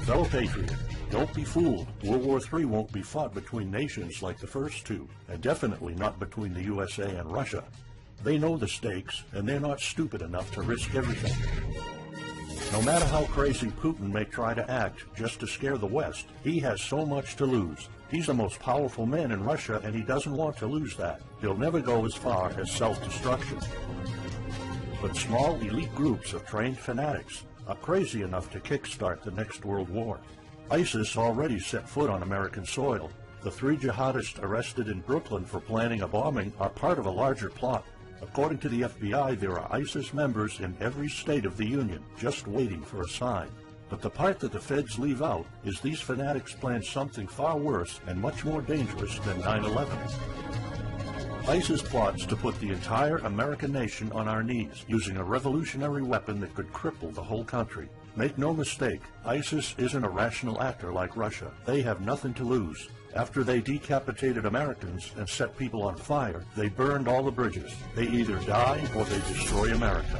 Fellow patriot, don't be fooled. World War III won't be fought between nations like the first two, and definitely not between the USA and Russia. They know the stakes, and they're not stupid enough to risk everything. No matter how crazy Putin may try to act just to scare the West, he has so much to lose. He's the most powerful man in Russia, and he doesn't want to lose that. He'll never go as far as self-destruction. But small elite groups of trained fanatics are crazy enough to kickstart the next world war. ISIS already set foot on American soil. The 3 jihadists arrested in Brooklyn for planning a bombing are part of a larger plot. According to the FBI, there are ISIS members in every state of the Union, just waiting for a sign. But the part that the feds leave out is these fanatics plan something far worse and much more dangerous than 9/11. ISIS plots to put the entire American nation on our knees, using a revolutionary weapon that could cripple the whole country. Make no mistake, ISIS isn't a rational actor like Russia. They have nothing to lose. After they decapitated Americans and set people on fire, they burned all the bridges. They either die or they destroy America.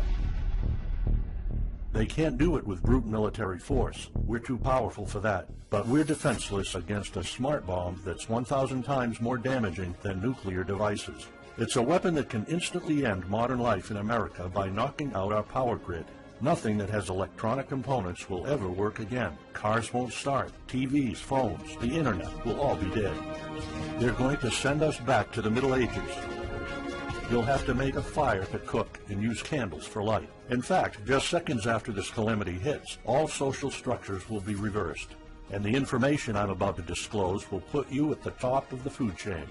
They can't do it with brute military force. We're too powerful for that. But we're defenseless against a smart bomb that's 1,000 times more damaging than nuclear devices. It's a weapon that can instantly end modern life in America by knocking out our power grid. Nothing that has electronic components will ever work again. Cars won't start. TVs, phones, the internet will all be dead. They're going to send us back to the Middle Ages. You'll have to make a fire to cook and use candles for light. In fact, just seconds after this calamity hits, all social structures will be reversed. And the information I'm about to disclose will put you at the top of the food chain.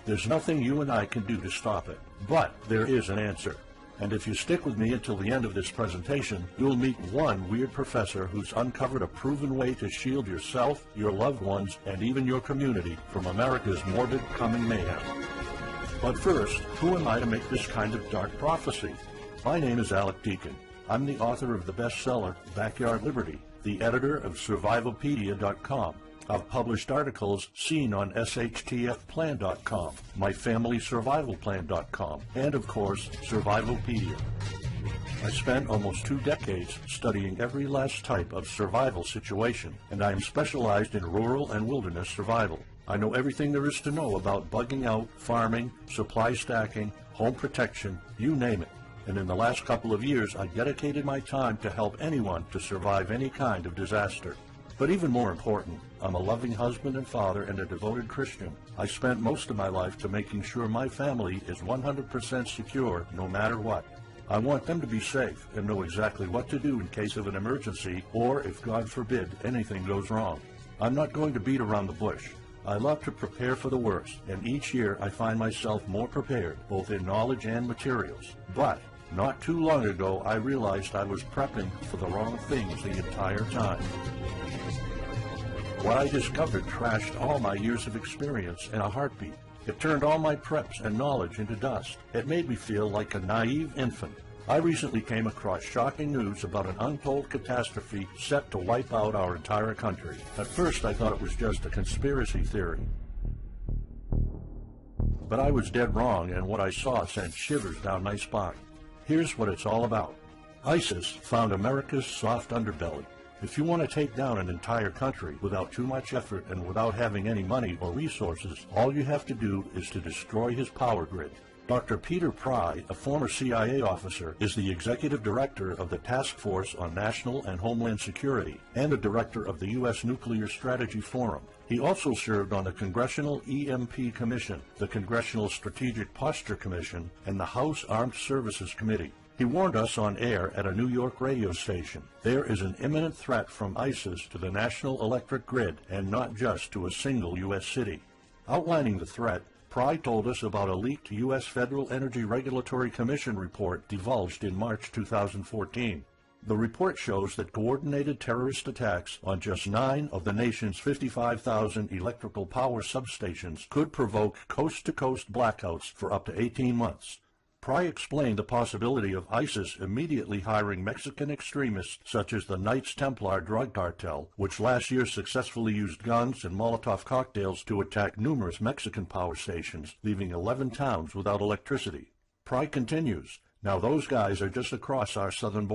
There's nothing you and I can do to stop it. But there is an answer. And if you stick with me until the end of this presentation, you'll meet one weird professor who's uncovered a proven way to shield yourself, your loved ones, and even your community from America's morbid coming mayhem. But first, who am I to make this kind of dark prophecy? My name is Alex Deacon. I'm the author of the bestseller, Backyard Liberty, the editor of Survivalpedia.com. I've published articles seen on SHTFplan.com, MyFamilySurvivalPlan.com, and of course, Survivalpedia. I spent almost 2 decades studying every last type of survival situation, and I am specialized in rural and wilderness survival. I know everything there is to know about bugging out, farming, supply stacking, home protection, you name it. And in the last couple of years, I dedicated my time to help anyone to survive any kind of disaster. But even more important, I'm a loving husband and father and a devoted Christian. I spent most of my life to making sure my family is 100% secure no matter what. I want them to be safe and know exactly what to do in case of an emergency or if, God forbid, anything goes wrong. I'm not going to beat around the bush. I love to prepare for the worst, and each year I find myself more prepared, both in knowledge and materials. But not too long ago, I realized I was prepping for the wrong things the entire time. What I discovered trashed all my years of experience in a heartbeat. It turned all my preps and knowledge into dust. It made me feel like a naive infant. I recently came across shocking news about an untold catastrophe set to wipe out our entire country. At first, I thought it was just a conspiracy theory. But I was dead wrong, and what I saw sent shivers down my spine. Here's what it's all about. ISIS found America's soft underbelly. If you want to take down an entire country without too much effort and without having any money or resources, all you have to do is to destroy his power grid. Dr. Peter Pry, a former CIA officer, is the executive director of the Task Force on National and Homeland Security and the director of the U.S. Nuclear Strategy Forum. He also served on the Congressional EMP Commission, the Congressional Strategic Posture Commission, and the House Armed Services Committee. He warned us on air at a New York radio station. There is an imminent threat from ISIS to the national electric grid, and not just to a single U.S. city. Outlining the threat, Pry told us about a leaked U.S. Federal Energy Regulatory Commission report divulged in March 2014. The report shows that coordinated terrorist attacks on just 9 of the nation's 55,000 electrical power substations could provoke coast-to-coast blackouts for up to 18 months. Pry explained the possibility of ISIS immediately hiring Mexican extremists such as the Knights Templar drug cartel, which last year successfully used guns and Molotov cocktails to attack numerous Mexican power stations, leaving 11 towns without electricity. Pry continues, now those guys are just across our southern border.